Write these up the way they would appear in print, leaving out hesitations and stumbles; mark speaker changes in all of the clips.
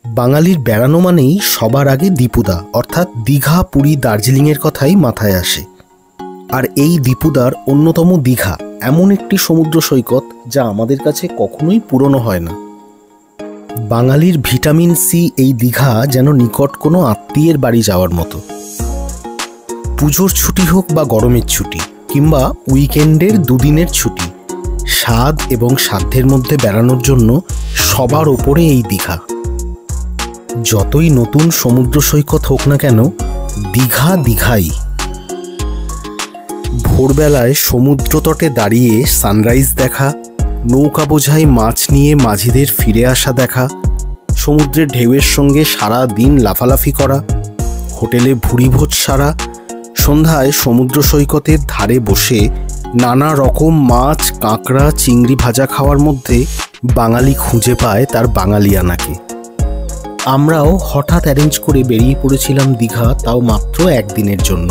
Speaker 1: বাঙালির বেড়ানো মানেই সবার আগে দীপুদা অর্থাৎ দীঘা, পুরী, দার্জিলিংয়ের কথাই মাথায় আসে। আর এই দীপুদার অন্যতম দীঘা এমন একটি সমুদ্র সৈকত যা আমাদের কাছে কখনোই পুরনো হয় না। বাঙালির ভিটামিন সি এই দীঘা যেন নিকট কোনো আত্মীয়ের বাড়ি যাওয়ার মতো। পুজোর ছুটি হোক বা গরমের ছুটি কিংবা উইকেন্ডের দুদিনের ছুটি, স্বাদ এবং সাধ্যের মধ্যে বেড়ানোর জন্য সবার ওপরে এই দীঘা। যতই নতুন সমুদ্র সৈকত হোক না কেন, দীঘা দীঘাই। ভোরবেলায় সমুদ্র তটে দাঁড়িয়ে সানরাইজ দেখা, নৌকা বোঝাই মাছ নিয়ে মাঝিদের ফিরে আসা দেখা, সমুদ্রের ঢেউয়ের সঙ্গে সারা দিন লাফালাফি করা, হোটেলে ভুরিভোজ সারা, সন্ধ্যায় সমুদ্র সৈকতের ধারে বসে নানা রকম মাছ, কাঁকড়া, চিংড়ি ভাজা খাওয়ার মধ্যে বাঙালি খুঁজে পায় তার বাঙালিয়ানাকে। আমরাও হঠাৎ অ্যারেঞ্জ করে বেরিয়ে পড়েছিলাম দীঘা, তাও মাত্র একদিনের জন্য,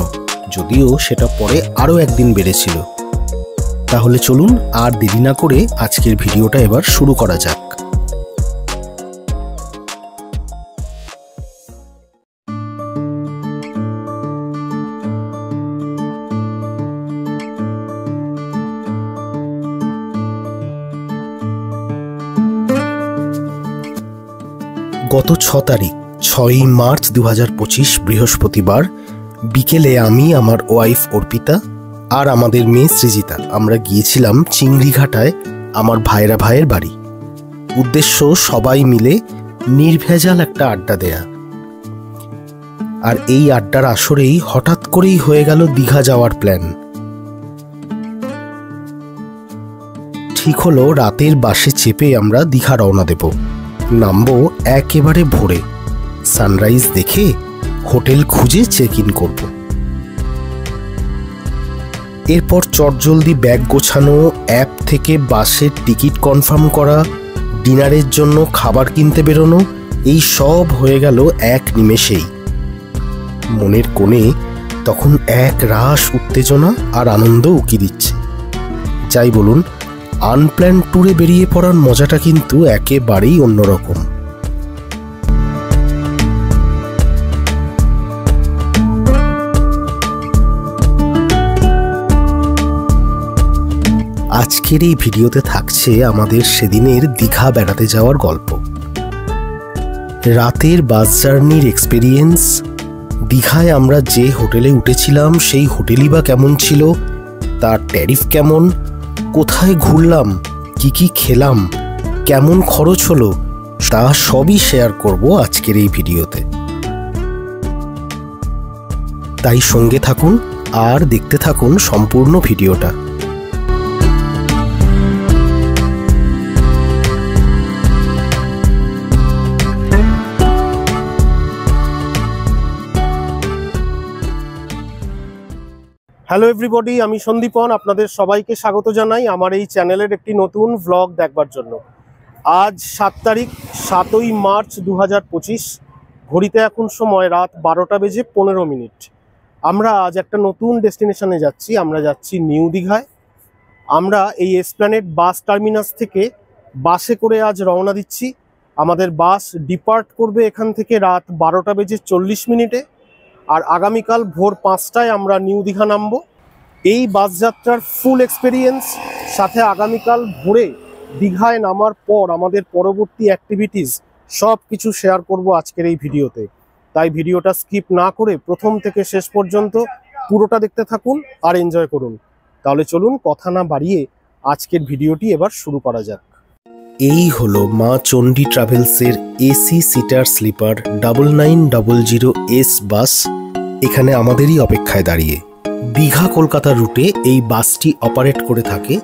Speaker 1: যদিও সেটা পরে আরও একদিন বেড়েছিল। তাহলে চলুন আর দেরি না করে আজকের ভিডিওটা এবার শুরু করা যাক। গত 6 তারিখ 6ই মার্চ 2025 বৃহস্পতিবার বিকেলে আমি, আমার ওয়াইফ অর্পিতা আর আমাদের মেয়ে সৃজিতা আমরা গিয়েছিলাম চিংড়িঘাটায় আমার ভাইয়ের বাড়ি। উদ্দেশ্য সবাই মিলে নির্ভেজাল একটা আড্ডা দেয়া। আর এই আড্ডার আসরেই হঠাৎ করেই হয়ে গেল দীঘা যাওয়ার প্ল্যান। ঠিক হলো রাতের বাসে চেপে আমরা দীঘা রওনা দেব। নামবো একেবারে ভোরে, সানরাইজ দেখে হোটেল খুঁজে চেক ইন করব। এরপর চটজলদি ব্যাগ গোছানো, অ্যাপ থেকে বাসের টিকিট কনফার্ম করা, ডিনারের জন্য খাবার কিনতে বেরোনো, এই সব হয়ে গেল এক নিমেষেই। মনের কোণে তখন এক রাস উত্তেজনা আর আনন্দ উকি দিচ্ছে। যাই বলুন, আনপ্ল্যান ট্যুরে বেরিয়ে পড়ার মজাটা কিন্তু একেবারেই অন্যরকম। আজকের এই ভিডিওতে থাকছে আমাদের সেদিনের দীঘা বেড়াতে যাওয়ার গল্প, রাতের বাস জার্নির এক্সপেরিয়েন্স, দীঘায় আমরা যে হোটেলে উঠেছিলাম সেই হোটেলই বা কেমন ছিল, তার ট্যারিফ কেমন, কোথায় ঘুরলাম, কি খেলাম, কেমন খরচ হলো, তা সবই শেয়ার করব আজকের এই ভিডিওতে। তাই সঙ্গে থাকুন আর দেখতে থাকুন সম্পূর্ণ ভিডিওটা। হ্যালো এভরিবডি, আমি সন্দীপন, আপনাদের সবাইকে স্বাগত জানাই আমার এই চ্যানেলের একটি নতুন ভ্লগ দেখবার জন্য। আজ 7 তারিখ 7ই মার্চ 2025, ঘড়িতে এখন সময় রাত 12টা বেজে 15 মিনিট। আমরা আজ একটা নতুন ডেস্টিনেশনে যাচ্ছি। আমরা যাচ্ছি নিউ দীঘায়। আমরা এই এসপ্ল্যানেড বাস টার্মিনাস থেকে বাসে করে আজ রওনা দিচ্ছি। আমাদের বাস ডিপার্ট করবে এখান থেকে রাত 12টা বেজে 40 মিনিটে, আর আগামীকাল ভোর 5টায় আমরা নিউ দীঘা নামবো। এই বাস যাত্রার ফুল এক্সপেরিয়েন্স, সাথে আগামীকাল ভোরে দীঘায় নামার পর আমাদের পরবর্তী অ্যাক্টিভিটিস সব কিছু শেয়ার করব আজকের এই ভিডিওতে। তাই ভিডিওটা স্কিপ না করে প্রথম থেকে শেষ পর্যন্ত পুরোটা দেখতে থাকুন আর এনজয় করুন। তাহলে চলুন কথা না বাড়িয়ে আজকের ভিডিওটি এবার শুরু করা যাক। এই হলো মা চণ্ডী ট্রাভেলসের AC seater sleeper 9900S bus. এখানে আমাদেরই অপেক্ষায় দাঁড়িয়ে। দীঘা কলকাতা রুটে এই বাসটি অপারেট করে থাকে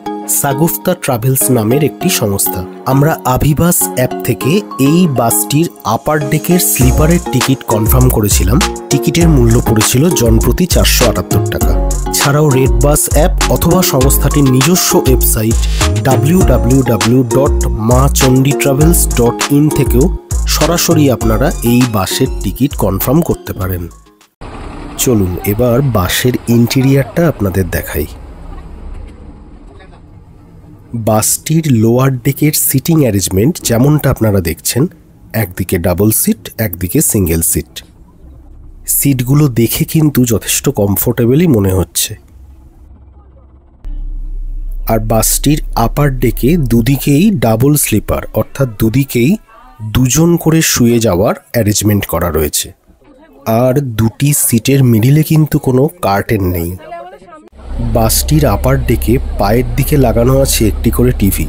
Speaker 1: সাগুফতা ট্রাভেলস নামের একটি সংস্থা। আমরা আভিবাস অ্যাপ থেকে এই বাসটির আপার ডেকের স্লিপারের টিকিট কনফার্ম করেছিলাম। টিকিটের মূল্য পড়েছিল জনপ্রতি 478 টাকা। ছাড়াও রেড বাস অ্যাপ অথবা সংস্থাটির নিজস্ব ওয়েবসাইট www.machanditravels.in থেকেও সরাসরি আপনারা এই বাসের টিকিট কনফার্ম করতে পারেন। চলুন এবার বাসের ইন্টেরিয়ারটা আপনাদের দেখাই। বাসটির লোয়ার ডেকের সিটিং অ্যারেঞ্জমেন্ট যেমনটা আপনারা দেখছেন একদিকে ডাবল সিট, একদিকে সিঙ্গেল সিট। সিটগুলো দেখে কিন্তু যথেষ্ট কমফোর্টেবলই মনে হচ্ছে। আর বাসটির আপার ডেকে দুদিকেই ডাবল স্লিপার, অর্থাৎ দুদিকেই দুজন করে শুয়ে যাওয়ার অ্যারেঞ্জমেন্ট করা রয়েছে। আর দুটি সিটের মিডিলে কিন্তু কোনো কার্টেন নেই। বাসটির আপার ডেকে পায়ের দিকে লাগানো আছে একটি করে টিভি।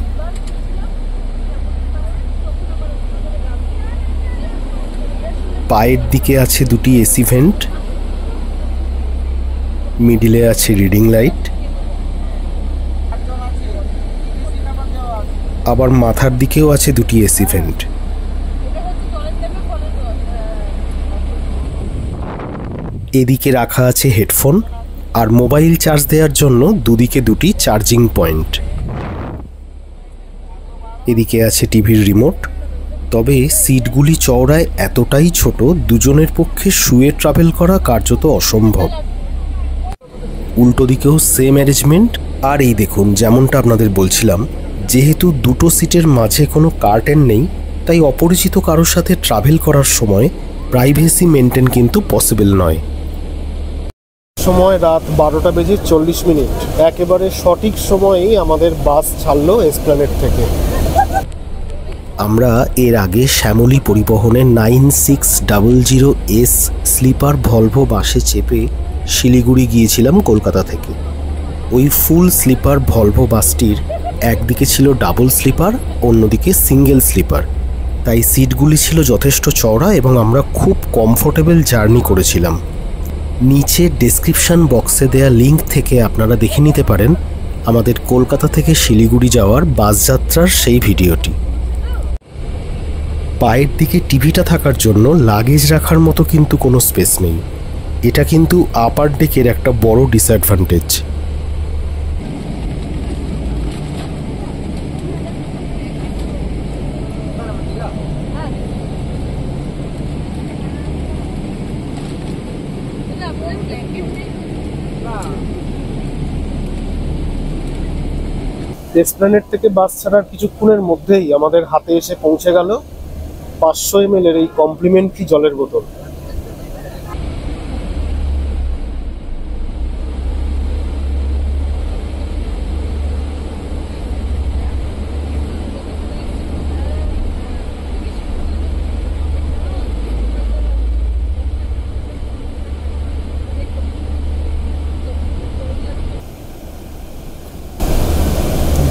Speaker 1: পায়ের দিকে আছে দুটি এসি ভেন্ট, মিডিলে আছে রিডিং লাইট, আবার মাথার দিকেও আছে দুটি এসি ভেন্ট। এদিকে রাখা আছে হেডফোন আর মোবাইল চার্জ দেওয়ার জন্য দুদিকে দুটি চার্জিং পয়েন্ট। এদিকে আছে টিভির রিমোট। তবে সিটগুলি চওড়ায় এতটাই ছোট, দুজনের পক্ষে শুয়ে ট্রাভেল করা কার্যত অসম্ভব। উল্টো দিকেও সেম অ্যারেঞ্জমেন্ট। আর এই দেখুন, যেমনটা আপনাদের বলছিলাম, যেহেতু দুটো সিটের মাঝে কোনো কার্টেন নেই, তাই অপরিচিত কারোর সাথে ট্রাভেল করার সময় প্রাইভেসি মেনটেন কিন্তু পসিবল নয়। সময় রাত 12:40। একেবারে সঠিক সময়েই আমাদের বাস ছাড়লো এসপ্ল্যানেড থেকে। আমরা এর আগে শ্যামলী পরিবহনের 9600S স্লিপার ভলভো বাসে চেপে শিলিগুড়ি গিয়েছিলাম কলকাতা থেকে। ওই ফুল স্লিপার ভলভো বাসটির একদিকে ছিল ডাবল স্লিপার, অন্যদিকে সিঙ্গেল স্লিপার। তাই সিটগুলি ছিল যথেষ্ট চওড়া এবং আমরা খুব কমফোর্টেবল জার্নি করেছিলাম। নিচে ডেসক্রিপশন বক্সে দেয়া লিঙ্ক থেকে আপনারা দেখে নিতে পারেন আমাদের কলকাতা থেকে শিলিগুড়ি যাওয়ার বাস যাত্রার সেই ভিডিওটি। পায়ের দিকে টিভিটা থাকার জন্য লাগেজ রাখার মতো কিন্তু কোনো স্পেস নেই। এটা কিন্তু আপার ডেকের একটা বড় ডিসঅ্যাডভান্টেজ। এসপ্ল্যানেড থেকে বাস ছাড়ার কিছুক্ষণের মধ্যেই আমাদের হাতে এসে পৌঁছে গেল 500 ml এর এই কমপ্লিমেন্টারি জলের বোতল।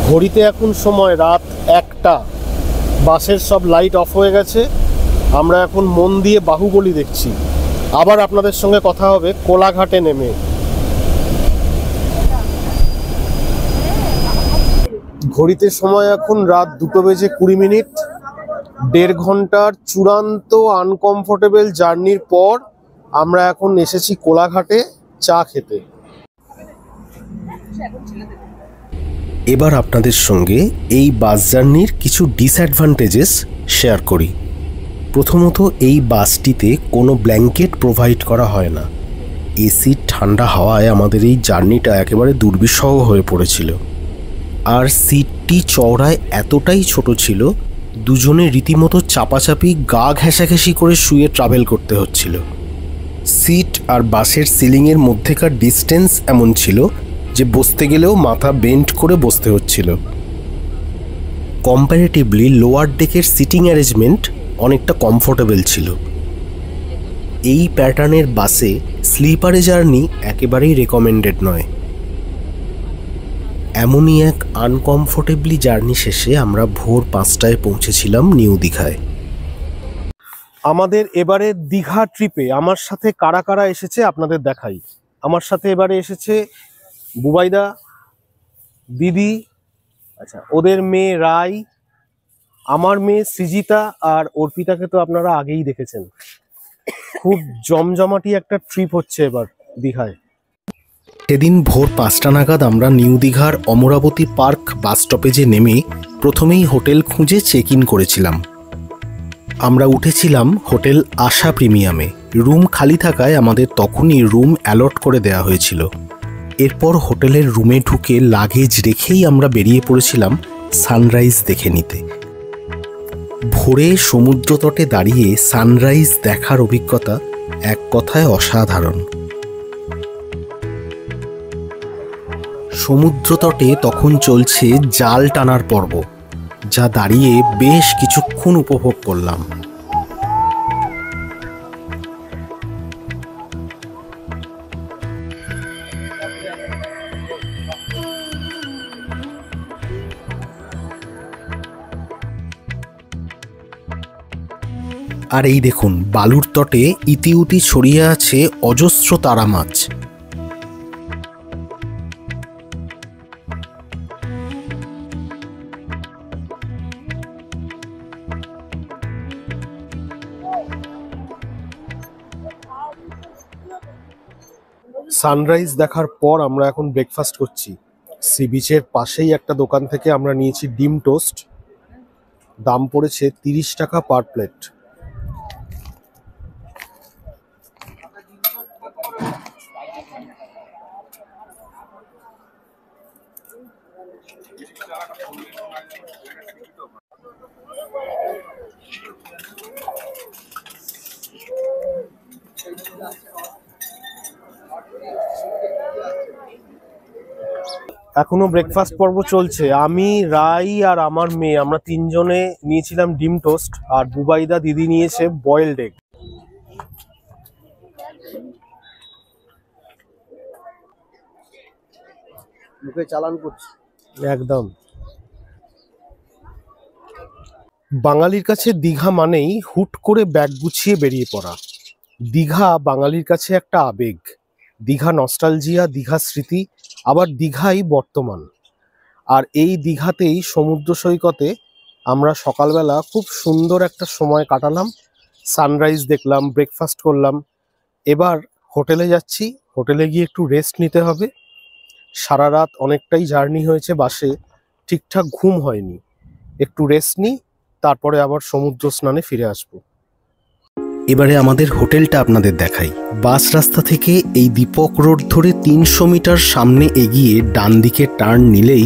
Speaker 1: ঘড়িতে এখন সময় রাত 1টা। বাসের সব লাইট অফ হয়ে গেছে। আমরা এখন মন দিয়ে বাহুবলী দেখছি। আবার আপনাদের সঙ্গে কথা হবে কোলাঘাটে নেমে। ঘড়িতে সময় এখন রাত 2:20। 1.5 ঘন্টার চূড়ান্ত আনকমফোর্টেবল জার্নির পর আমরা এখন এসেছি কোলাঘাটে চা খেতে। এবার আপনাদের সঙ্গে এই বাস জার্নির কিছু ডিসঅ্যাডভান্টেজেস শেয়ার করি। প্রথমত, এই বাসটিতে কোনো ব্ল্যাঙ্কেট প্রোভাইড করা হয় না। এসির ঠান্ডা হাওয়ায় আমাদের এই জার্নিটা একেবারে দুর্বিষহ হয়ে পড়েছিল। আর সিটটি চওড়ায় এতটাই ছোট ছিল, দুজনে রীতিমতো চাপাচাপি গা ঘেঁষাঘেঁষি করে শুয়ে ট্রাভেল করতে হচ্ছিল। সিট আর বাসের সিলিংয়ের মধ্যেকার ডিস্টেন্স এমন ছিল যে বসতে গেলেও মাথা বেন্ড করে বসতে হচ্ছিল। কম্পারেটিভলি লোয়ার ডেকের সিটিং অ্যারেঞ্জমেন্ট অনেকটা কমফোর্টেবল ছিল। এই প্যাটার্নের বাসে স্লিপারে জার্নি একেবারেই রেকমেন্ডেড নয়। এমনই এক আনকমফোর্টেবলি জার্নি শেষে আমরা ভোর 5টায় পৌঁছেছিলাম নিউ দীঘায়। আমাদের এবারে দীঘা ট্রিপে আমার সাথে কারা কারা এসেছে আপনাদের দেখাই। আমার সাথে এবারে এসেছে বুবাইদা, দিদি, আচ্ছা ওদের মেয়ে রাই, আমার মেয়ে সৃজিতা, আর অর্পিতাকে তো আপনারা আগেই দেখেছেন। খুব জমজমাটি একটা ট্রিপ হচ্ছে এবার দীঘায়। সেদিন ভোর 5টা নাগাদ আমরা নিউ দীঘার অমরাবতী পার্ক বাস স্টপেজে নেমে প্রথমেই হোটেল খুঁজে চেক ইন করেছিলাম। আমরা উঠেছিলাম হোটেল আশা প্রিমিয়ামে। রুম খালি থাকায় আমাদের তখনই রুম অ্যালট করে দেওয়া হয়েছিল। এরপর হোটেলের রুমে ঢুকে লাগেজ রেখেই আমরা বেরিয়ে পড়েছিলাম সানরাইজ দেখে নিতে।
Speaker 2: ভোরে সমুদ্র তটে দাঁড়িয়ে সানরাইজ দেখার অভিজ্ঞতা এক কথায় অসাধারণ। সমুদ্র তটে তখন চলছে জাল টানার পর্ব, যা দাঁড়িয়ে বেশ কিছুক্ষণ উপভোগ করলাম। আর এই দেখুন, বালুর তটে ইতিউতি ছড়িয়ে আছে অজস্র তারা মাছ।
Speaker 1: সানরাইজ দেখার পর আমরা এখন ব্রেকফাস্ট করছি। সি বিচের পাশেই একটা দোকান থেকে আমরা নিয়েছি ডিম টোস্ট। দাম পড়েছে 30 টাকা পার প্লেট। এখনো ব্রেকফাস্ট পর্ব চলছে। আমি, রাই আর আমার মেয়ে, আমরা তিনজনে নিয়েছিলাম ডিম টোস্ট, আর বুবাইদা দিদি নিয়েছে বয়েলড এগ। মুখে চালান করছে একদম। বাঙালির কাছে দীঘা মানেই হুট করে ব্যাগ গুছিয়ে বেরিয়ে পড়া। দীঘা বাঙালির কাছে একটা আবেগ। দীঘা নস্টালজিয়া, দীঘা স্মৃতি, আবার দীঘাই বর্তমান। আর এই দীঘাতেই সমুদ্র সৈকতে আমরা সকালবেলা খুব সুন্দর একটা সময় কাটালাম, সানরাইজ দেখলাম, ব্রেকফাস্ট করলাম। এবার হোটেলে যাচ্ছি, হোটেলে গিয়ে একটু রেস্ট নিতে হবে। সারা রাত অনেকটাই জার্নি হয়েছে বাসে, ঠিকঠাক ঘুম হয়নি। একটু রেস্ট নিই, তারপরে আবার সমুদ্র স্নানে ফিরে আসবো।
Speaker 2: এবারে আমাদের হোটেলটা আপনাদের দেখাই। বাস রাস্তা থেকে এই দীপক রোড ধরে 300 মিটার সামনে এগিয়ে ডান দিকে টার্ন নিলেই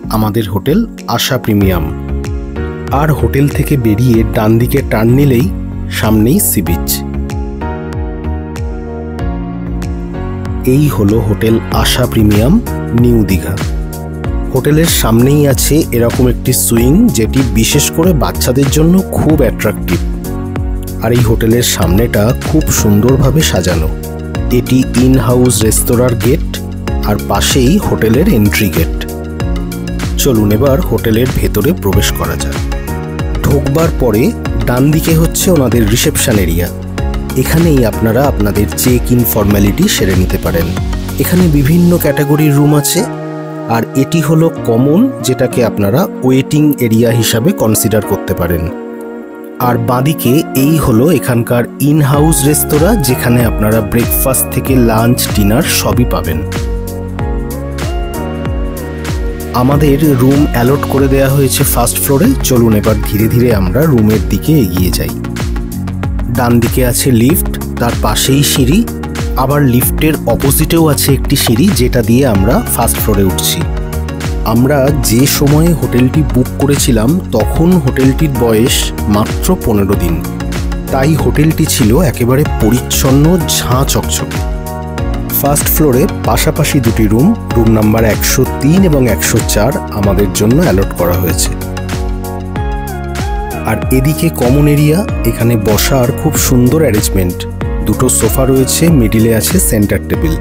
Speaker 2: আমাদের হোটেল আশা প্রিমিয়াম। আর হোটেল থেকে বেরিয়ে ডান দিকে টার্ন নিলেই সামনেই সি বিচ। এই হলো হোটেল আশা প্রিমিয়াম, নিউ দীঘা। হোটেলের সামনেই আছে এরকম একটি সুইং, যেটি বিশেষ করে বাচ্চাদের জন্য খুব অ্যাট্রাকটিভ। আর এই হোটেলের সামনেটা খুব সুন্দরভাবে সাজানো। এটি ইন হাউস রেস্তোরাঁর গেট, আর পাশেই হোটেলের এন্ট্রি গেট। চলুন এবার হোটেলের ভেতরে প্রবেশ করা যাক। ঢোকবার পরে ডান দিকে হচ্ছে ওনাদের রিসেপশন এরিয়া। এখানেই আপনারা আপনাদের চেক ইন ফর্মালিটি সেরে নিতে পারেন। এখানে বিভিন্ন ক্যাটাগরির রুম আছে, আর এটি হলো কমন, যেটাকে আপনারা ওয়েটিং এরিয়া হিসাবে কনসিডার করতে পারেন। আর বাঁদিকে এই হলো এখানকার ইন হাউস রেস্তোরাঁ, যেখানে আপনারা ব্রেকফাস্ট থেকে লাঞ্চ, ডিনার সবই পাবেন। আমাদের রুম অ্যালট করে দেওয়া হয়েছে ফার্স্ট ফ্লোরে। চলুন এবার ধীরে ধীরে আমরা রুমের দিকে এগিয়ে যাই। ডান দিকে আছে লিফট, তার পাশেই সিঁড়ি, আবার লিফটের অপোজিটেও আছে একটি সিঁড়ি, যেটা দিয়ে আমরা ফার্স্ট ফ্লোরে উঠছি। আমরা যে সময়ে হোটেলটি বুক করেছিলাম তখন হোটেলটির বয়স মাত্র 15 দিন, তাই হোটেলটি ছিল একেবারে পরিচ্ছন্ন, ঝাঁ চকচকে। ফার্স্ট ফ্লোরে পাশাপাশি দুটি রুম, রুম নাম্বার 103 এবং 104 আমাদের জন্য অ্যালট করা হয়েছে। আর এদিকে কমন এরিয়া, এখানে বসার খুব সুন্দর অ্যারেঞ্জমেন্ট। দুটো সোফা রয়েছে, মিডিলে আছে সেন্টার টেবিল।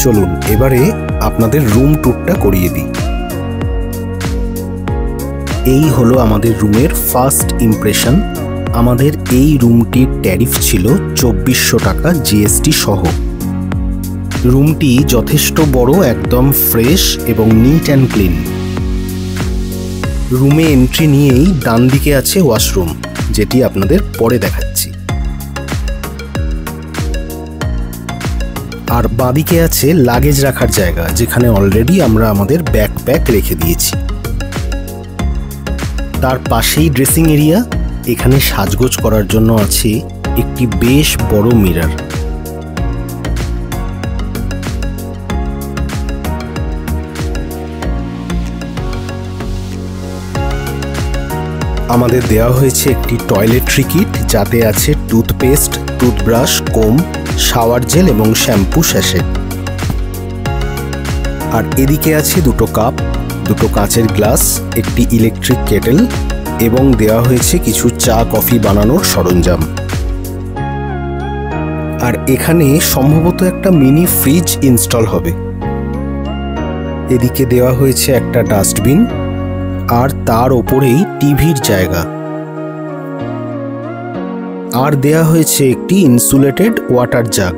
Speaker 2: চলুন এবারে আপনাদের রুম ট্যুরটা করিয়ে দিই। এই হলো আমাদের রুমের ফার্স্ট ইমপ্রেশন। আমাদের এই রুমটির ট্যারিফ ছিল 2400 টাকা জিএসটি সহ। রুমটি যথেষ্ট বড়, একদম ফ্রেশ এবং নিট অ্যান্ড ক্লিন। রুমে এন্ট্রি নিয়েই ডান দিকে আছে ওয়াশরুম, যেটি আপনাদের পরে দেখাচ্ছি। আর বাঁদিকে আছে লাগেজ রাখার জায়গা, যেখানে অলরেডি আমরা আমাদের ব্যাকপ্যাক রেখে দিয়েছি। তার পাশেই ড্রেসিং এরিয়া, এখানে সাজগোজ করার জন্য আছে একটি বেশ বড় মিরর। আমাদের দেওয়া হয়েছে একটি টয়লেট্রি কিট, যাতে আছে টুথপেস্ট, টুথব্রাশ, কোম, শাওয়ার জেল এবং শ্যাম্পু স্যাশে। আর এদিকে আছে দুটো কাপ, দুটো কাঁচের গ্লাস, একটি ইলেকট্রিক কেটেল এবং দেওয়া হয়েছে কিছু চা কফি বানানোর সরঞ্জাম। আর এখানে সম্ভবত একটা মিনি ফ্রিজ ইনস্টল হবে। এদিকে দেওয়া হয়েছে একটা ডাস্টবিন আর তার ওপরেই টিভির জায়গা। আর দেয়া হয়েছে একটি ইনসুলেটেড ওয়াটার জাগ।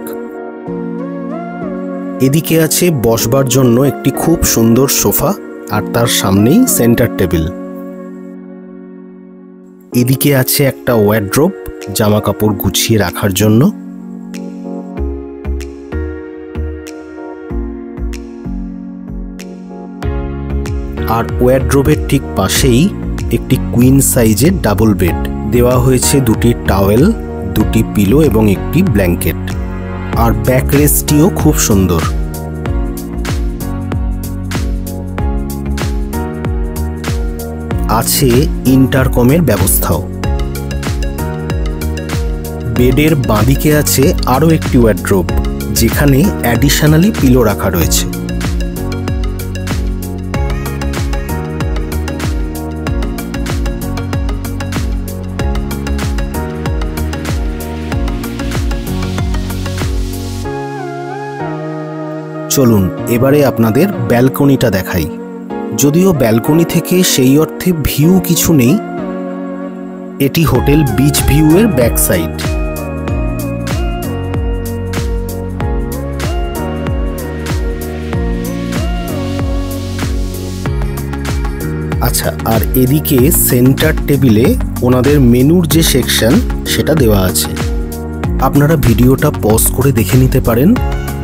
Speaker 2: এদিকে আছে বসবার জন্য একটি খুব সুন্দর সোফা আর তার সামনেই সেন্টার টেবিল। এদিকে আছে একটা ওয়ার্ড্রোব, জামা কাপড় গুছিয়ে রাখার জন্য। আর ওয়ার্ড্রোবের ঠিক পাশেই একটি কুইন সাইজের ডাবল বেড। দেওয়া হয়েছে দুটি টাওয়েল, দুটি পিলো এবং একটি ব্ল্যাঙ্কেট। আর ব্যাকরেস্টটিও খুব সুন্দর। আছে ইন্টারকমের ব্যবস্থাও। বেডের বাঁদিকে আছে আরও একটি ওয়ার্ড্রোব, যেখানে অ্যাডিশনালি পিলো রাখা রয়েছে। চলুন এবারে আপনাদের ব্যালকনিটা দেখাই। যদিও ব্যালকনি থেকে সেই অর্থে ভিউ কিছু নেই, এটি হোটেল বিচ ভিউ এর ব্যাক সাইড। আচ্ছা, আর এদিকে সেন্টার টেবিলে ওনাদের মেনুর যে সেকশন সেটা দেওয়া আছে। আপনারা ভিডিওটা পজ করে দেখে নিতে পারেন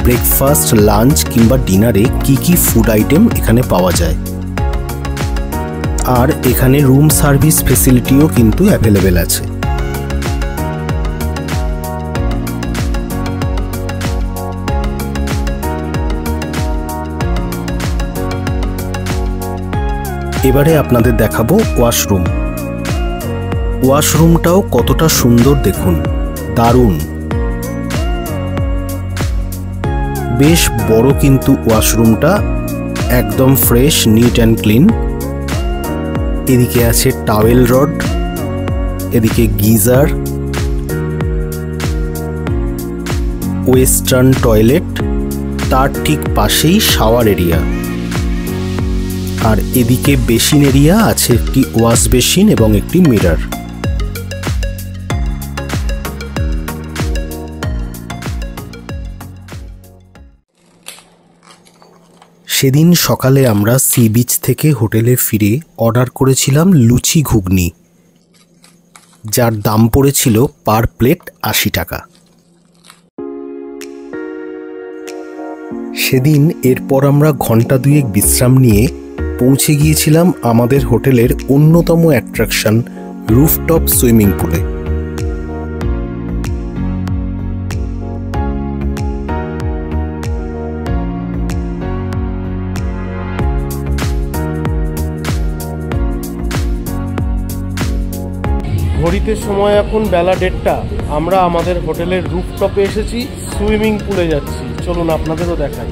Speaker 2: ব্রেকফাস্ট, লাঞ্চ কিংবা ডিনারে কি কি ফুড আইটেম এখানে পাওয়া যায়। আর এখানে রুম সার্ভিস ফেসিলিটিও কিন্তু অ্যাভেলেবেল আছে। এবারে আপনাদের দেখাবো ওয়াশরুম। ওয়াশরুমটাও কতটা সুন্দর দেখুন, দারুণ। বেশ বড় কিন্তু ওয়াশরুমটা, একদম ফ্রেশ, নিট অ্যান্ড ক্লিন। এদিকে আছে টাওয়েল রড, এদিকে গিজার, ওয়েস্টার্ন টয়লেট, তার ঠিক পাশেই শাওয়ার এরিয়া। আর এদিকে বেসিন এরিয়া, আছে একটি ওয়াশ বেসিন এবং একটি মিরর। সেদিন সকালে আমরা সি বিচ থেকে হোটেলে ফিরে অর্ডার করেছিলাম লুচি ঘুগনি, যার দাম পড়েছিল পার প্লেট 80 টাকা। সেদিন এরপর আমরা ঘন্টা দুয়েক বিশ্রাম নিয়ে পৌঁছে গিয়েছিলাম আমাদের হোটেলের অন্যতম অ্যাট্রাকশন রুফটপ সুইমিং পুলে।
Speaker 1: ঘড়িতে সময় এখন বেলা 1:30। আমরা আমাদের হোটেলের রুফটপে এসেছি, সুইমিং পুলে যাচ্ছি। চলুন আপনাদেরও দেখাই।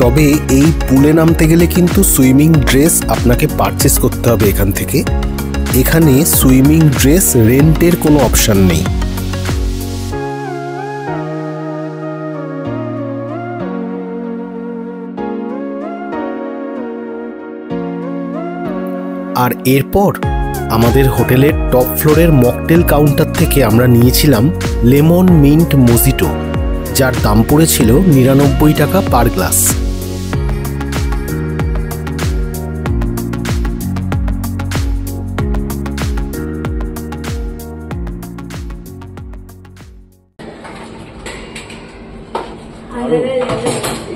Speaker 2: তবে এই পুলে নামতে গেলে কিন্তু সুইমিং ড্রেস আপনাকে পারচেস করতে হবে এখান থেকে। এখানে সুইমিং ড্রেস রেন্টের কোনো অপশন নেই। আর এরপর আমাদের হোটেলের টপ ফ্লোরের মকটেল কাউন্টার থেকে আমরা নিয়েছিলাম লেমন মিন্ট মোজিটো, যার দাম পড়েছিল 99 টাকা পার গ্লাস।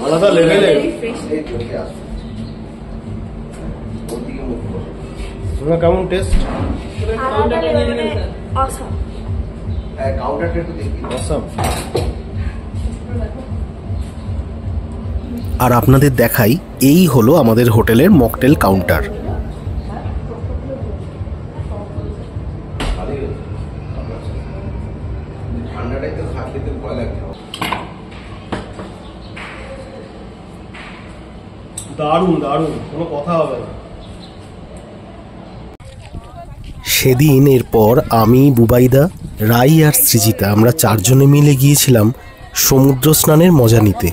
Speaker 1: আলাদা লেভেলে কেমন টেস্ট?
Speaker 2: আর আপনাদের দেখাই, এই হলো আমাদের হোটেলের মকটেল কাউন্টার।
Speaker 1: দারুণ দারুণ, কোনো কথা হবে না।
Speaker 2: সেদিন এরপর আমি, বুবাইদা, রাই আর সৃজিতা আমরা চারজনে মিলে গিয়েছিলাম সমুদ্র স্নানের মজা নিতে।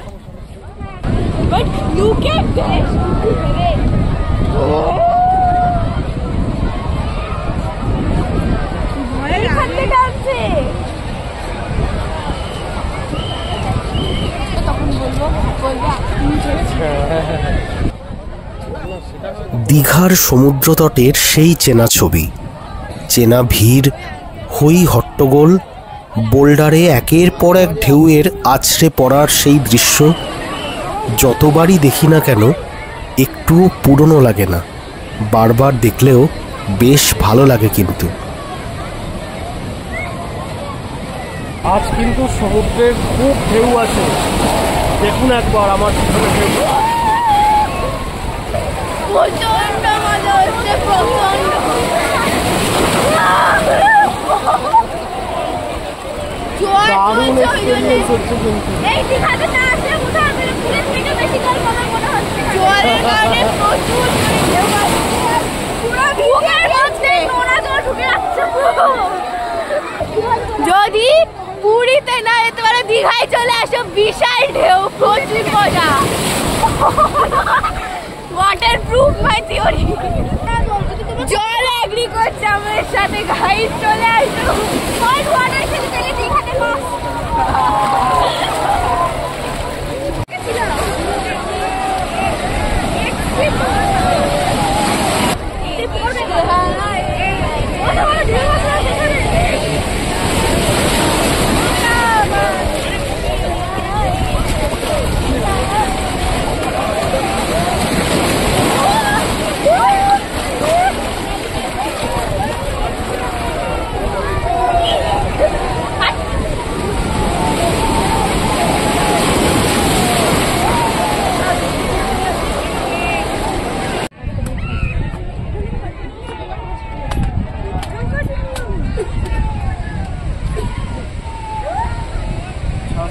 Speaker 2: দীঘার সমুদ্র তটের সেই চেনা ছবি, চেনা ভিড়, হই হট্টগোল, বোল্ডারে একের পর এক ঢেউয়ের আছড়ে পড়ার সেই দৃশ্য যতবারই দেখি না কেন একটুও পুরনো লাগে না। বারবার দেখলেও বেশ ভালো লাগে। কিন্তু
Speaker 1: আজ কিন্তু সমুদ্রের খুব ঢেউ আছে, দেখুন একবার আমার পিছনে ঢেউ।
Speaker 3: প্রচন্ড মজা হচ্ছে, প্রচন্ড।
Speaker 1: দারুণ এক্সপেরিয়েন্স হচ্ছে কিন্তু।
Speaker 3: এই দীঘাতে না আসলে কোথাও আমি পুরীর থেকে বেশি গল্প আমার মনে হচ্ছে। জলের কারণে প্রচুর ঢেউ আসছে, পুরো বুকের মধ্যে নোনা জল ঢুকে যাচ্ছে। যদি পুরীতে না যেতে পারে দীঘায় চলে আসো, বিশাল ঢেউ, প্রচুর মজা। ওয়াটার প্রুফ মাই থিওরি। জল এগ্রি করছে আমার সাথে, গাইড চলে আসো। কোল্ড ওয়াটার খেতে গেলে দীঘাতে মাছ।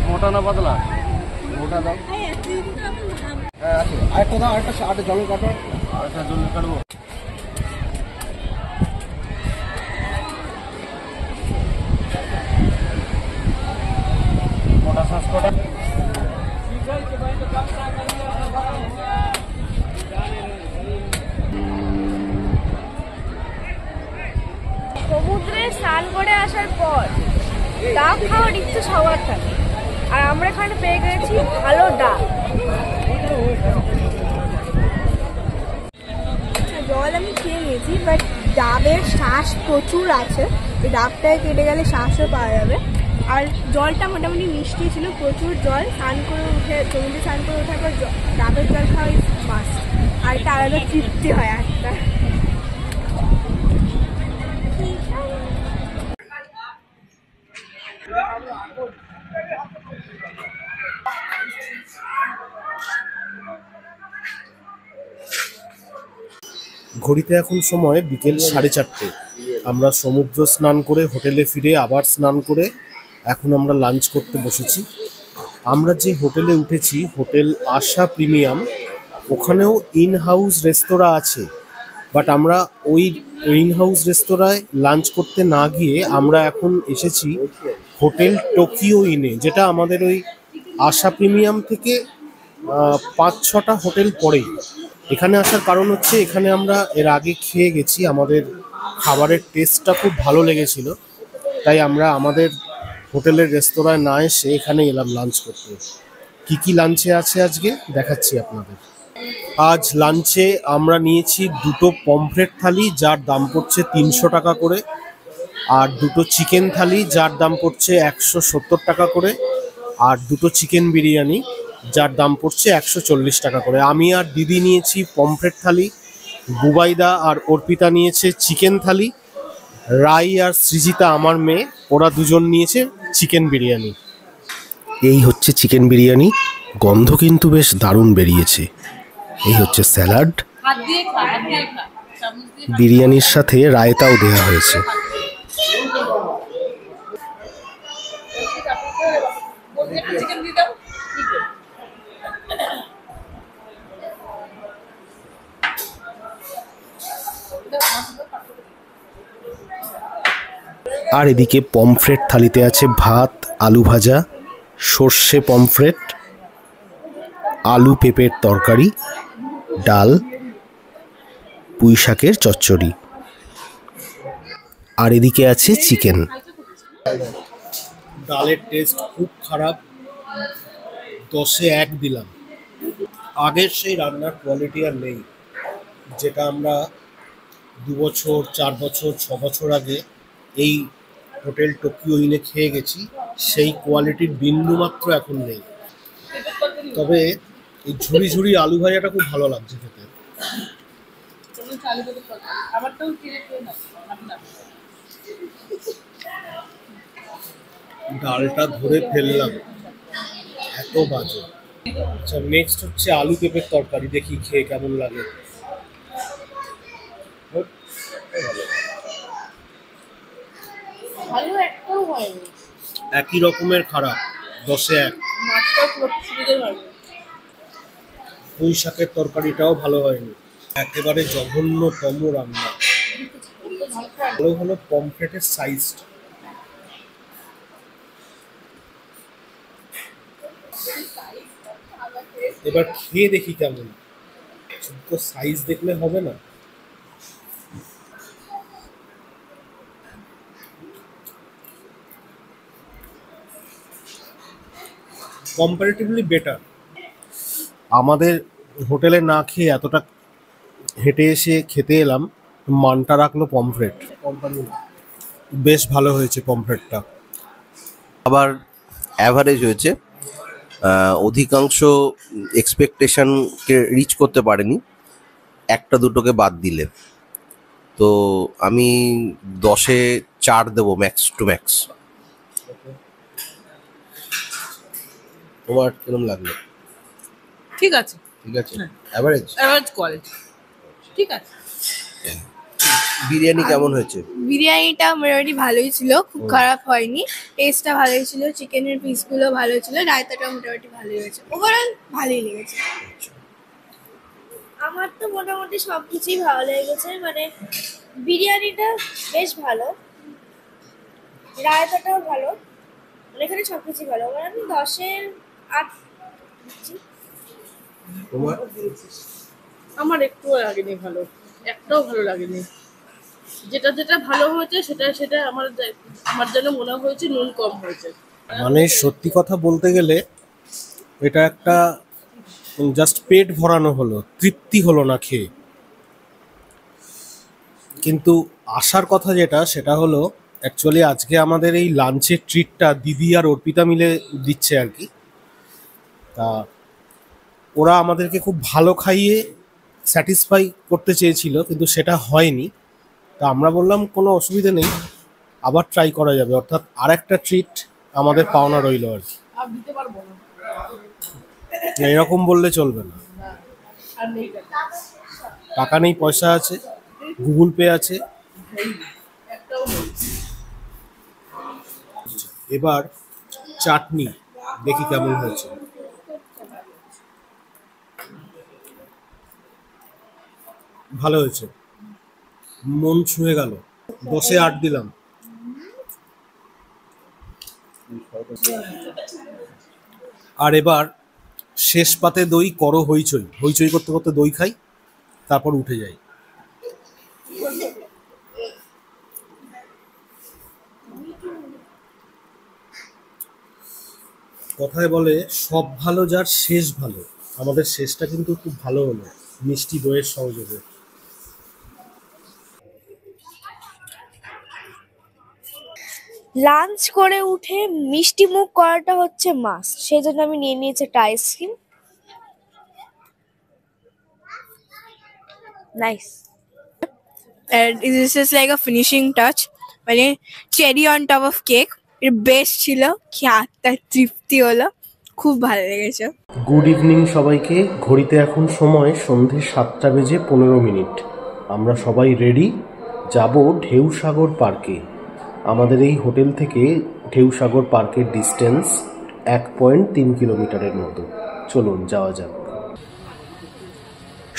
Speaker 1: মোটা না পাতলা? মোটা দাও। হ্যাঁ আছে, আরেকটা দাও, আরেকটা জল কাটো, আরেকটা জল কাটবো। মোটা শ্বাস কটা।
Speaker 3: সমুদ্রে স্নান করে আসার পর ডাব খাওয়ার ইচ্ছে সবার থাকে, আর আমরা এখানে পেয়ে গেছি ভালো ডাব। জল আমি খেয়ে নিয়েছি, বাট ডাবের শ্বাস প্রচুর আছে, এই ডাবটায় কেটে গেলে শ্বাসও পাওয়া যাবে। আর জলটা মোটামুটি মিষ্টি ছিল, প্রচুর জল। স্নান করে উঠে, সমুদ্রে স্নান করে ওঠার পর ডাবের জল খাওয়াই মাস্ট, আর একটা আলাদা তৃপ্তি হয় একটা।
Speaker 2: ঘড়িতে এখন সময় বিকেল 4:30। আমরা সমুদ্র স্নান করে হোটেলে ফিরে আবার স্নান করে এখন আমরা লাঞ্চ করতে বসেছি। আমরা যে হোটেলে উঠেছি, হোটেল আশা প্রিমিয়াম, ওখানেও ইন হাউস রেস্তোরাঁ আছে, বাট আমরা ওই ইন হাউস রেস্তোরাঁয় লাঞ্চ করতে না গিয়ে আমরা এখন এসেছি হোটেল টোকিও ইনে, যেটা আমাদের ওই আশা প্রিমিয়াম থেকে 5-6টা হোটেল পরেই। এখানে আসার কারণ হচ্ছে এখানে আমরা এর আগে খেয়ে গেছি, আমাদের খাবারের টেস্টটা খুব ভালো লেগেছিল, তাই আমরা আমাদের হোটেলের রেস্তোরাঁয় না এসে এখানে এলাম লাঞ্চ করতে। কি কি লাঞ্চে আছে আজকে দেখাচ্ছি আপনাদের। আজ লাঞ্চে আমরা নিয়েছি 2টো পমফ্রেট থালি, যার দাম পড়ছে 300 টাকা করে, আর 2টো চিকেন থালি, যার দাম পড়ছে 170 টাকা করে, আর 2টো চিকেন বিরিয়ানি, যার দাম পড়ছে 140 টাকা করে। আমি আর দিদি নিয়েছি পমফ্রেট থালি, বুবাইদা আর অর্পিতা নিয়েছে চিকেন থালি, রাই আর সৃজিতা আমার মেয়ে, ওরা দুজন নিয়েছে চিকেন বিরিয়ানি। এই হচ্ছে চিকেন বিরিয়ানি, গন্ধ কিন্তু বেশ দারুণ বেরিয়েছে। এই হচ্ছে স্যালাড, বিরিয়ানির সাথে রায়তাও দেওয়া হয়েছে। আর এদিকে পমফ্রেট থালিতে আছে ভাত, আলু ভাজা, সর্ষে পমফ্রেট, আলু পেঁপের তরকারি, ডাল, পুঁই শাকের চচ্চড়ি। আর এদিকে আছে চিকেন।
Speaker 1: ডালের টেস্ট খুব খারাপ, 10-এ 1 দিলাম। আগের সেই রান্নার কোয়ালিটি আর নেই, যেটা আমরা 2 বছর 4 বছর 6 বছর আগে এই হোটেল টোকিও ইনে খেয়ে গেছি, সেই কোয়ালিটির বিন্দু মাত্র এখন নেই। তবে এই ঝুড়ি ঝুড়ি আলু ভাজাটা খুব ভালো লাগছে খেতে। ডালটা ধরে ফেললাম, এত বাজে। আচ্ছা, নেক্সট হচ্ছে আলু পেঁপের তরকারি, দেখি খেয়ে কেমন লাগে। একই রকমের খারাপ, 10-এ 1। পুঁই শাকের তরকারিটাও ভালো হয়নি, একেবারে জঘন্যতম রান্না। ভালো হলো পমফ্রেটের সাইজ। এবার খেয়ে দেখি কেমন। শুধু সাইজ দেখলে হবে না। Comparatively better. আমাদের হোটেলে না খেয়ে এতটা হেঁটে এসে খেতে এলাম, মানটা রাখলো পমফ্রেট। বেশ ভালো হয়েছে পমফ্রেটটা।
Speaker 4: আবার অ্যাভারেজ হয়েছে, অধিকাংশ এক্সপেকটেশনকে রিচ করতে পারেনি, একটা দুটোকে বাদ দিলে। তো আমি 10-এ 4 দেবো ম্যাক্স টু ম্যাক্স। তোমার কিরকম লাগলো?
Speaker 5: ঠিক আছে,
Speaker 4: ঠিক আছে, অ্যাভারেজ
Speaker 5: অ্যাভারেজ কোয়ালিটি, ঠিক আছে।
Speaker 4: বিরিয়ানি কেমন হয়েছে?
Speaker 3: বিরিয়ানিটা মোটামুটি ভালোই ছিল, খুব খারাপ হয়নি। টেস্টটা ভালোই ছিল, চিকেনের পিসগুলো ভালো ছিল, রায়তাটা মোটামুটি ভালোই হয়েছে। ওভারঅল ভালোই লেগেছে।
Speaker 6: আমার তো মোটামুটি সবকিছুই ভালো লেগেছে, মানে বিরিয়ানিটা বেশ ভালো, রায়তাটাও ভালো, মানে এখানে সবকিছুই ভালো। মানে আমি 10-এ 8 দিচ্ছি।
Speaker 4: তোমার?
Speaker 5: আমার একটুও লাগেনি ভালো, একটাও ভালো লাগেনি। যেটা যেটা ভালো হয়েছে সেটা সেটা আমার যেন মনে হয়েছে নুন কম হয়েছে।
Speaker 1: মানে সত্যি কথা বলতে গেলে এটা একটা জাস্ট পেট ভরানো হলো, তৃপ্তি হলো না খেয়ে। কিন্তু আসার কথা যেটা, সেটা হলো অ্যাকচুয়ালি আজকে আমাদের এই লাঞ্চের ট্রিটটা দিদি আর অর্পিতা মিলে দিচ্ছে আর কি। তা ওরা আমাদেরকে খুব ভালো খাইয়ে স্যাটিসফাই করতে চেয়েছিল, কিন্তু সেটা হয়নি। তা আমরা বললাম কোনো অসুবিধা নেই, আবার ট্রাই করা যাবে, অর্থাৎ আর একটা ট্রিট আমাদের পাওনা রইল আর কি।
Speaker 5: আর দিতে পারবো না,
Speaker 1: এরকম বললে চলবে না।
Speaker 5: আর নেই
Speaker 1: টাকা নেই, পয়সা আছে, গুগল পে আছে।
Speaker 5: একটাও নেই।
Speaker 1: এবার চাটনি দেখি কেমন হয়েছে। ভালো হয়েছে, মন ছুঁয়ে গেল। 10-এ 8 দিলাম। আর এবার শেষ পাতে দই, করো হইচই। হইচই করতে করতে দই খাই, তারপর উঠে যাই। কথায় বলে সব ভালো যার শেষ ভালো। আমাদের শেষটা কিন্তু খুব ভালো হলো, মিষ্টি দইয়ের সহযোগে।
Speaker 6: লাঞ্চ করে উঠে মিষ্টি মুখ করাটা হচ্ছে মাস্ট, সেই জন্য আমি নিয়ে নিয়েছি একটা ice cream. Nice.
Speaker 3: And this is like a finishing touch, মানে cherry on top of cake. এর বেস্ট ছিল, খেয়ে আত্মার তৃপ্তি হলো। খুব ভালো লেগেছে।
Speaker 2: গুড ইভিনিং সবাইকে। ঘড়িতে এখন সময় সন্ধে 7:15। আমরা সবাই রেডি, যাব ঢেউসাগর পার্কে। আমাদের এই হোটেল থেকে ঢেউসাগর পার্কের ডিস্টেন্স 1.3 কিলোমিটারের মতো। চলুন যাওয়া যাক।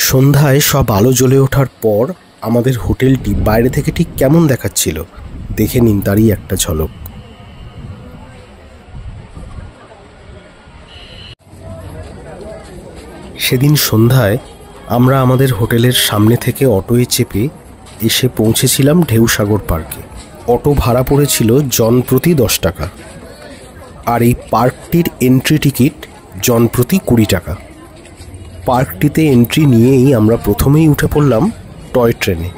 Speaker 2: সন্ধ্যায় সব আলো জ্বলে ওঠার পর আমাদের হোটেলটি বাইরে থেকে ঠিক কেমন দেখাচ্ছিল দেখে নিন তারই একটা ঝলক। সেদিন সন্ধ্যায় আমরা আমাদের হোটেলের সামনে থেকে অটোয় চেপে এসে পৌঁছেছিলাম ঢেউসাগর পার্কে। অটো ভাড়া পড়েছিল জনপ্রতি 10 টাকা, আর এই পার্কটির এন্ট্রি টিকিট জনপ্রতি 20 টাকা। পার্কটিতে এন্ট্রি নিয়েই আমরা প্রথমেই উঠে পড়লাম টয় ট্রেনে।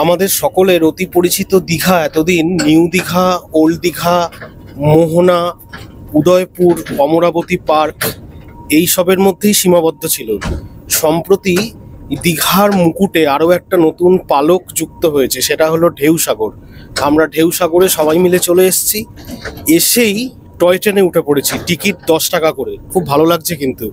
Speaker 1: আমাদের সকলের অতি পরিচিত দীঘা এতদিন নিউ দীঘা, ওল্ড দীঘা, মোহনা, উদয়পুর, অমরাবতী পার্ক এই সবের মধ্যেই সীমাবদ্ধ ছিল। সম্প্রতি দীঘার মুকুটে আরও একটা নতুন পালক যুক্ত হয়েছে, সেটা হলো ঢেউসাগর। আমরা ঢেউসাগরে সবাই মিলে চলে এসেছি, এসেই টয় ট্রেনে উঠে পড়েছি, টিকিট 10 টাকা করে। খুব ভালো লাগছে কিন্তু।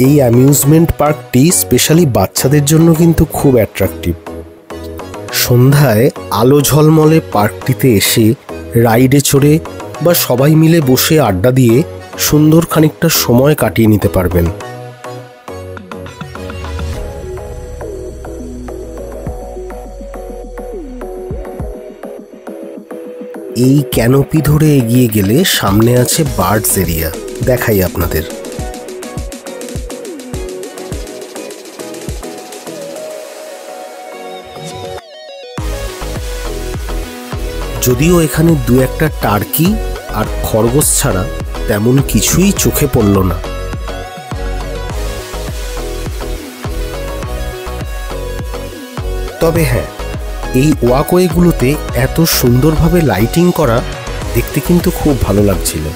Speaker 2: এই অ্যামিউজমেন্ট পার্কটি স্পেশালি বাচ্চাদের জন্য কিন্তু খুব অ্যাট্রাকটিভ। সন্ধ্যায় আলো ঝলমলে পার্কটিতে এসে রাইডে চড়ে বা সবাই মিলে বসে আড্ডা দিয়ে সুন্দর খানিকটা সময় কাটিয়ে নিতে পারবেন। এই ক্যানোপি ধরে এগিয়ে গেলে সামনে আছে বার্ডস এরিয়া, দেখাই আপনাদের। যদিও এখানে 2-1টা টার্কি আর খরগোশ ছাড়া তেমন কিছুই চোখে পড়ল না। তবে হ্যাঁ, এই ওয়াকওয়েগুলোতে এত সুন্দরভাবে লাইটিং করা দেখতে কিন্তু খুব ভালো লাগছিল।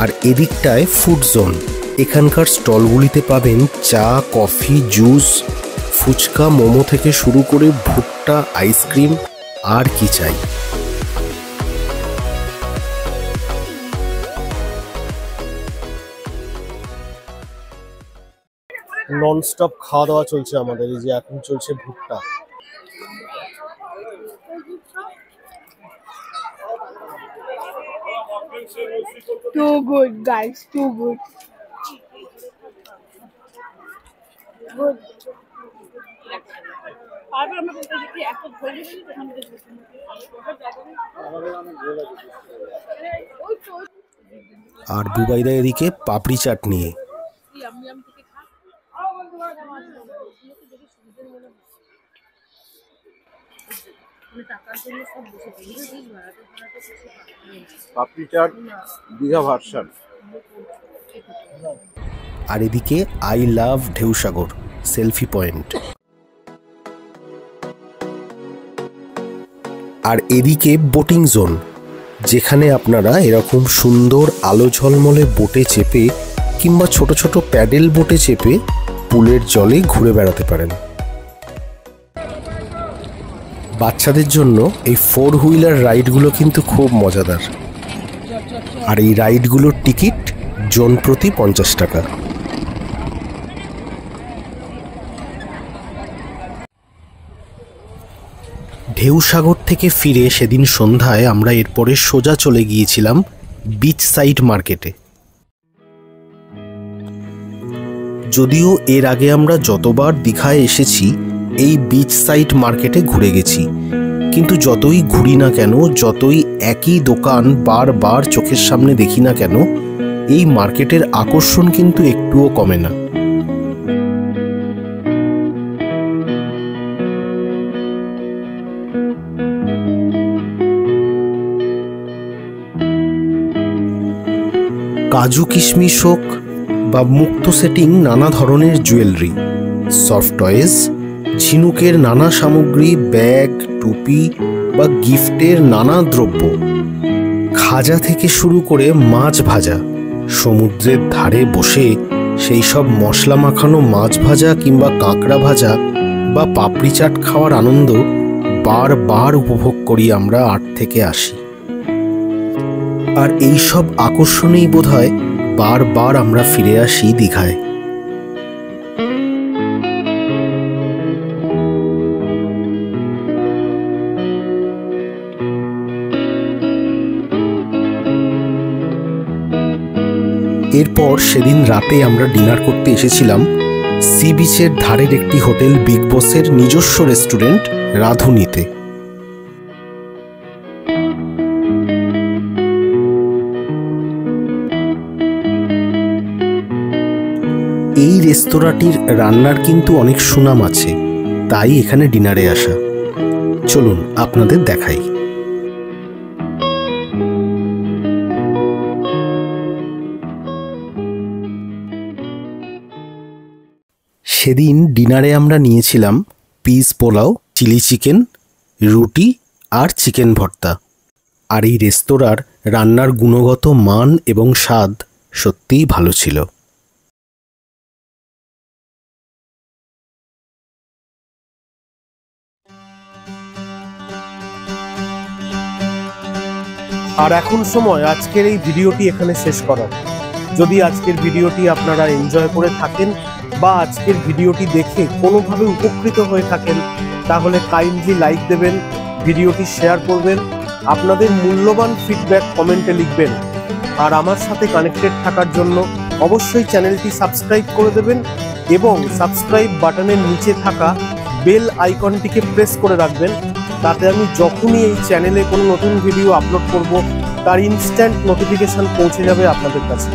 Speaker 2: আর এদিকটায় ফুড জোন। এখানকার স্টলগুলিতে পাবেন চা, কফি, জুস, ফুচকা, মোমো থেকে শুরু করে ভুট্টা, আইসক্রিম, আর কি চাই।
Speaker 1: ননস্টপ খাওয়া দাওয়া চলছে আমাদের। এই যে এখন চলছে ভুট্টা।
Speaker 3: Too good, guys. Too good. Good.
Speaker 2: আর বুবাইদা এদিকে পাপড়ি চাট নিয়ে।
Speaker 4: পাপড়ি চাট দীঘা ভার্সন।
Speaker 2: আর এদিকে I love Dheusagar selfie point. আর এদিকে বোটিং জোন, যেখানে আপনারা এরকম সুন্দর আলো ঝলমলে বোটে চেপে কিংবা ছোট ছোট প্যাডেল বোটে চেপে পুলের জলে ঘুরে বেড়াতে পারেন। বাচ্চাদের জন্য এই 4 হুইলার রাইডগুলো কিন্তু খুব মজাদার। আর এই রাইডগুলোর টিকিট জন প্রতি 50 টাকা। ঢেউসাগর থেকে ফিরে সেদিন সন্ধ্যায় আমরা এরপরে সোজা চলে গিয়েছিলাম বিচ সাইড মার্কেটে। যদিও এর আগে আমরা যতবার দীঘায় এসেছি এই বিচ সাইড মার্কেটে ঘুরে গেছি, কিন্তু যতই ঘুরি না কেন, যতই একই দোকান বারবার চোখের সামনে দেখি না কেন, এই মার্কেটের আকর্ষণ কিন্তু একটুও কমে না। কাজু কিশমিশ হোক বা মুক্ত সেটিং নানা ধরনের জুয়েলারি, সফট টয়েস, ঝিনুকের নানা সামগ্রী, ব্যাগ, টুপি বা গিফটের নানা দ্রব্য, খাজা থেকে শুরু করে মাছ ভাজা, সমুদ্রের ধারে বসে সেই সব মশলা মাখানো মাছ ভাজা কিংবা কাঁকড়া ভাজা বা পাপড়ি চাট খাওয়ার আনন্দ বারবার উপভোগ করি আমরা 8 থেকে 80। আর এই সব আকর্ষণেই বোধহয় বারবার আমরা ফিরে আসি দীঘায়। এরপর সেদিন রাতে আমরা ডিনার করতে এসেছিলাম সি বিচের ধারের একটি হোটেল বিগ বসের নিজস্ব রেস্টুরেন্ট রাধুনিতে। এই রেস্তোরাঁটির রান্নার কিন্তু অনেক সুনাম আছে, তাই এখানে ডিনারে আসা। চলুন আপনাদের দেখাই। সেদিন ডিনারে আমরা নিয়েছিলাম পিস পোলাও, চিলি চিকেন, রুটি আর চিকেন ভর্তা। আর এই রেস্তোরাঁর রান্নার গুণগত মান এবং স্বাদ সত্যিই ভালো ছিল।
Speaker 1: আর এখন সময় আজকের এই ভিডিওটি এখানে শেষ করার। যদি আজকের ভিডিওটি আপনারা এনজয় করে থাকেন বা আজকের ভিডিওটি দেখে কোনোভাবে উপকৃত হয়ে থাকেন, তাহলে কাইন্ডলি লাইক দেবেন, ভিডিওটি শেয়ার করবেন, আপনাদের মূল্যবান ফিডব্যাক কমেন্টে লিখবেন। আর আমার সাথে কানেক্টেড থাকার জন্য অবশ্যই চ্যানেলটি সাবস্ক্রাইব করে দেবেন এবং সাবস্ক্রাইব বাটনের নিচে থাকা বেল আইকনটিকে প্রেস করে রাখবেন, তাতে আমি যখনই এই চ্যানেলে কোনো নতুন ভিডিও আপলোড করব তার ইনস্ট্যান্ট নোটিফিকেশন পৌঁছে যাবে আপনাদের কাছে।